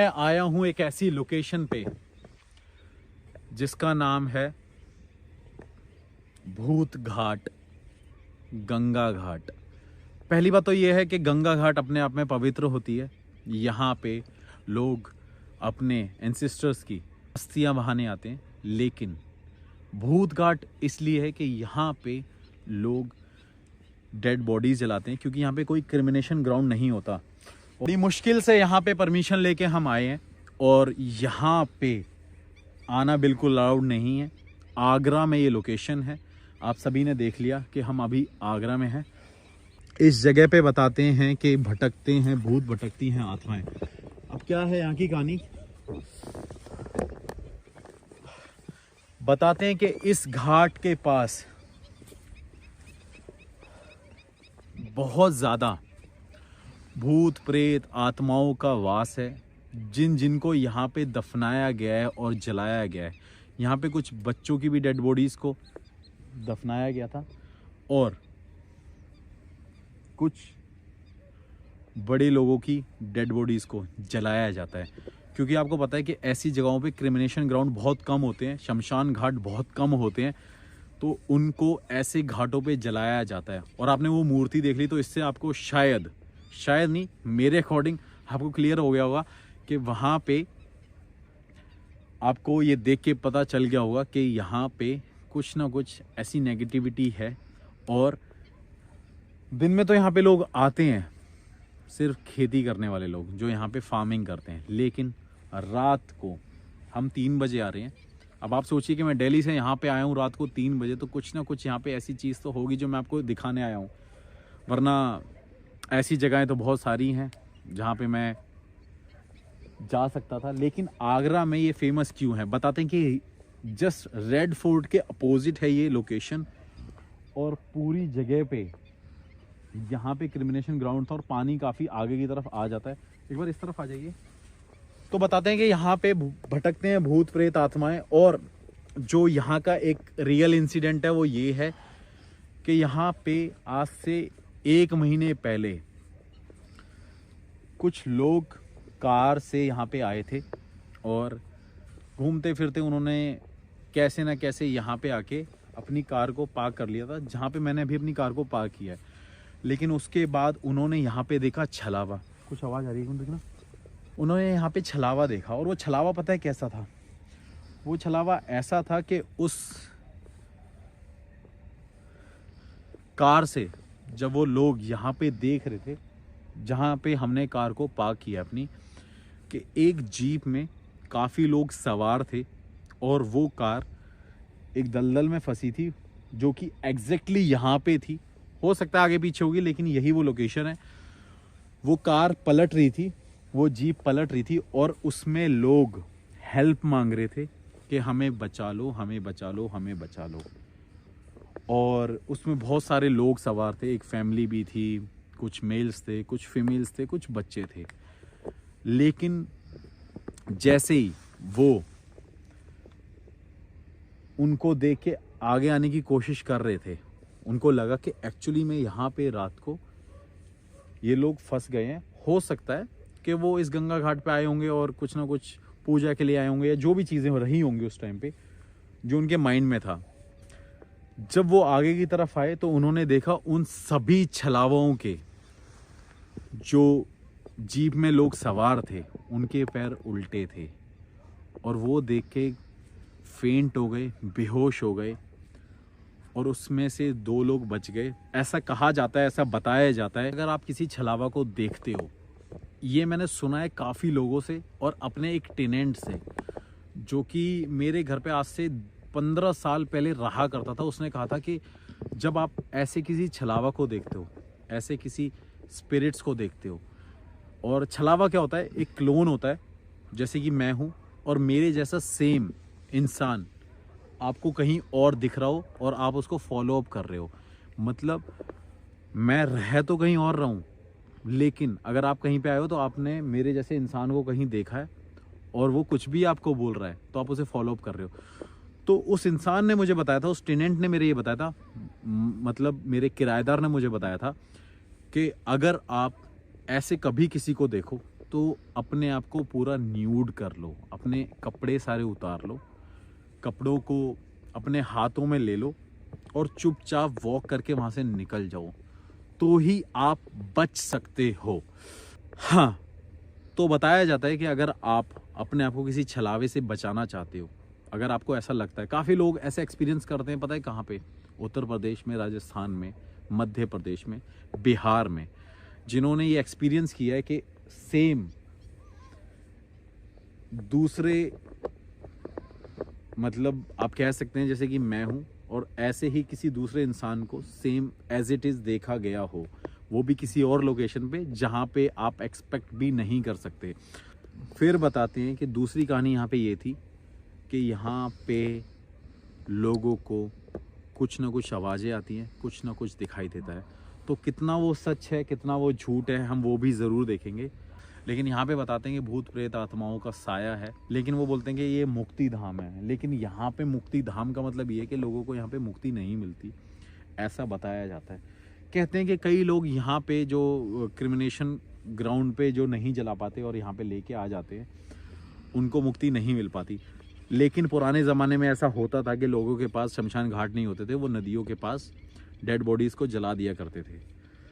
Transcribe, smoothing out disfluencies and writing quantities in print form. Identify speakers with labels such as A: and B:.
A: मैं आया हूं एक ऐसी लोकेशन पे जिसका नाम है भूत घाट, गंगा घाट। पहली बात तो यह है कि गंगा घाट अपने आप में पवित्र होती है। यहाँ पे लोग अपने एंसेस्टर्स की अस्थियां बहाने आते हैं, लेकिन भूत घाट इसलिए है कि यहाँ पे लोग डेड बॉडीज जलाते हैं, क्योंकि यहाँ पे कोई क्रिमिनेशन ग्राउंड नहीं होता। बड़ी मुश्किल से यहाँ पे परमिशन लेके हम आए हैं और यहाँ पे आना बिल्कुल अलाउड नहीं है। आगरा में ये लोकेशन है, आप सभी ने देख लिया कि हम अभी आगरा में हैं। इस जगह पे बताते हैं कि भटकते हैं भूत, भटकती हैं आत्माएं। अब क्या है यहाँ की कहानी, बताते हैं कि इस घाट के पास बहुत ज़्यादा भूत प्रेत आत्माओं का वास है, जिनको यहाँ पे दफनाया गया है और जलाया गया है। यहाँ पे कुछ बच्चों की भी डेड बॉडीज़ को दफनाया गया था और कुछ बड़े लोगों की डेड बॉडीज़ को जलाया जाता है, क्योंकि आपको पता है कि ऐसी जगहों पे क्रिमिनेशन ग्राउंड बहुत कम होते हैं, शमशान घाट बहुत कम होते हैं, तो उनको ऐसे घाटों पे जलाया जाता है। और आपने वो मूर्ति देख ली तो इससे आपको शायद नहीं, मेरे अकॉर्डिंग आपको क्लियर हो गया होगा कि वहाँ पे आपको ये देख के पता चल गया होगा कि यहाँ पे कुछ ना कुछ ऐसी नेगेटिविटी है। और दिन में तो यहाँ पे लोग आते हैं, सिर्फ खेती करने वाले लोग जो यहाँ पे फार्मिंग करते हैं, लेकिन रात को हम 3 बजे आ रहे हैं। अब आप सोचिए कि मैं दिल्ली से यहाँ पे आया हूँ रात को 3 बजे, तो कुछ ना कुछ यहाँ पे ऐसी चीज़ तो होगी जो मैं आपको दिखाने आया हूँ। वरना ऐसी जगहें तो बहुत सारी हैं जहाँ पे मैं जा सकता था, लेकिन आगरा में ये फेमस क्यों है बताते हैं कि जस्ट रेड फोर्ट के अपोजिट है ये लोकेशन, और पूरी जगह पे यहाँ पे क्रिमिनेशन ग्राउंड था और पानी काफ़ी आगे की तरफ आ जाता है। एक बार इस तरफ आ जाइए। तो बताते हैं कि यहाँ पे भटकते हैं भूत प्रेत आत्माएं। और जो यहाँ का एक रियल इंसिडेंट है वो ये है कि यहाँ पे आज से 1 महीने पहले कुछ लोग कार से यहाँ पे आए थे और घूमते फिरते उन्होंने कैसे ना कैसे यहाँ पे आके अपनी कार को पार्क कर लिया था, जहाँ पे मैंने अभी अपनी कार को पार्क किया है। लेकिन उसके बाद उन्होंने यहाँ पे देखा छलावा, कुछ आवाज़ आ रही है देखना। उन्होंने यहाँ पे छलावा देखा, और वो छलावा पता है कैसा था? वो छलावा ऐसा था कि उस कार से जब वो लोग यहाँ पे देख रहे थे, जहाँ पे हमने कार को पार्क किया अपनी, कि एक जीप में काफ़ी लोग सवार थे और वो कार एक दलदल में फंसी थी, जो कि एग्जैक्टली यहाँ पे थी। हो सकता है आगे पीछे होगी, लेकिन यही वो लोकेशन है। वो कार पलट रही थी, वो जीप पलट रही थी, और उसमें लोग हेल्प मांग रहे थे कि हमें बचा लो, हमें बचा लो, हमें बचा लो। और उसमें बहुत सारे लोग सवार थे, एक फैमिली भी थी, कुछ मेल्स थे, कुछ फीमेल्स थे, कुछ बच्चे थे। लेकिन जैसे ही वो उनको देख के आगे आने की कोशिश कर रहे थे, उनको लगा कि एक्चुअली में यहाँ पे रात को ये लोग फंस गए हैं। हो सकता है कि वो इस गंगा घाट पे आए होंगे और कुछ ना कुछ पूजा के लिए आए होंगे, या जो भी चीज़ें रही होंगी उस टाइम पे जो उनके माइंड में था। जब वो आगे की तरफ आए तो उन्होंने देखा उन सभी छलावाओं के जो जीप में लोग सवार थे उनके पैर उल्टे थे, और वो देख के फेंट हो गए, बेहोश हो गए, और उसमें से 2 लोग बच गए। ऐसा कहा जाता है, ऐसा बताया जाता है, अगर आप किसी छलावा को देखते हो, ये मैंने सुना है काफ़ी लोगों से और अपने एक टेनेंट से, जो कि मेरे घर पे आज से 15 साल पहले रहा करता था। उसने कहा था कि जब आप ऐसे किसी छलावा को देखते हो, ऐसे किसी स्पिरिट्स को देखते हो, और छलावा क्या होता है, एक क्लोन होता है, जैसे कि मैं हूँ और मेरे जैसा सेम इंसान आपको कहीं और दिख रहा हो और आप उसको फॉलो अप कर रहे हो। मतलब मैं रह तो कहीं और रहा हूँ, लेकिन अगर आप कहीं पे आए हो तो आपने मेरे जैसे इंसान को कहीं देखा है और वो कुछ भी आपको बोल रहा है तो आप उसे फॉलो अप कर रहे हो। तो उस इंसान ने मुझे बताया था, उस टेनेंट ने मेरे ये बताया था, मतलब मेरे किराएदार ने मुझे बताया था कि अगर आप ऐसे कभी किसी को देखो तो अपने आप को पूरा न्यूड कर लो, अपने कपड़े सारे उतार लो, कपड़ों को अपने हाथों में ले लो और चुपचाप वॉक करके वहाँ से निकल जाओ, तो ही आप बच सकते हो। हाँ, तो बताया जाता है कि अगर आप अपने आप को किसी छलावे से बचाना चाहते हो, अगर आपको ऐसा लगता है, काफ़ी लोग ऐसे एक्सपीरियंस करते हैं, पता है कहाँ पे? उत्तर प्रदेश में, राजस्थान में, मध्य प्रदेश में, बिहार में, जिन्होंने ये एक्सपीरियंस किया है कि सेम दूसरे, मतलब आप कह सकते हैं जैसे कि मैं हूँ और ऐसे ही किसी दूसरे इंसान को सेम एज इट इज़ देखा गया हो, वो भी किसी और लोकेशन पे जहाँ पे आप एक्सपेक्ट भी नहीं कर सकते। फिर बताते हैं कि दूसरी कहानी यहाँ पे ये थी कि यहाँ पे लोगों को कुछ ना कुछ आवाज़ें आती हैं, कुछ ना कुछ दिखाई देता है। तो कितना वो सच है, कितना वो झूठ है, हम वो भी ज़रूर देखेंगे। लेकिन यहाँ पे बताते हैं कि भूत प्रेत आत्माओं का साया है, लेकिन वो बोलते हैं कि ये मुक्ति धाम है। लेकिन यहाँ पे मुक्ति धाम का मतलब ये है कि लोगों को यहाँ पे मुक्ति नहीं मिलती, ऐसा बताया जाता है। कहते हैं कि कई लोग यहाँ पे जो क्रिमिनेशन ग्राउंड पे जो नहीं जला पाते और यहाँ पे लेके आ जाते हैं, उनको मुक्ति नहीं मिल पाती। लेकिन पुराने ज़माने में ऐसा होता था कि लोगों के पास शमशान घाट नहीं होते थे, वो नदियों के पास डेड बॉडीज़ को जला दिया करते थे।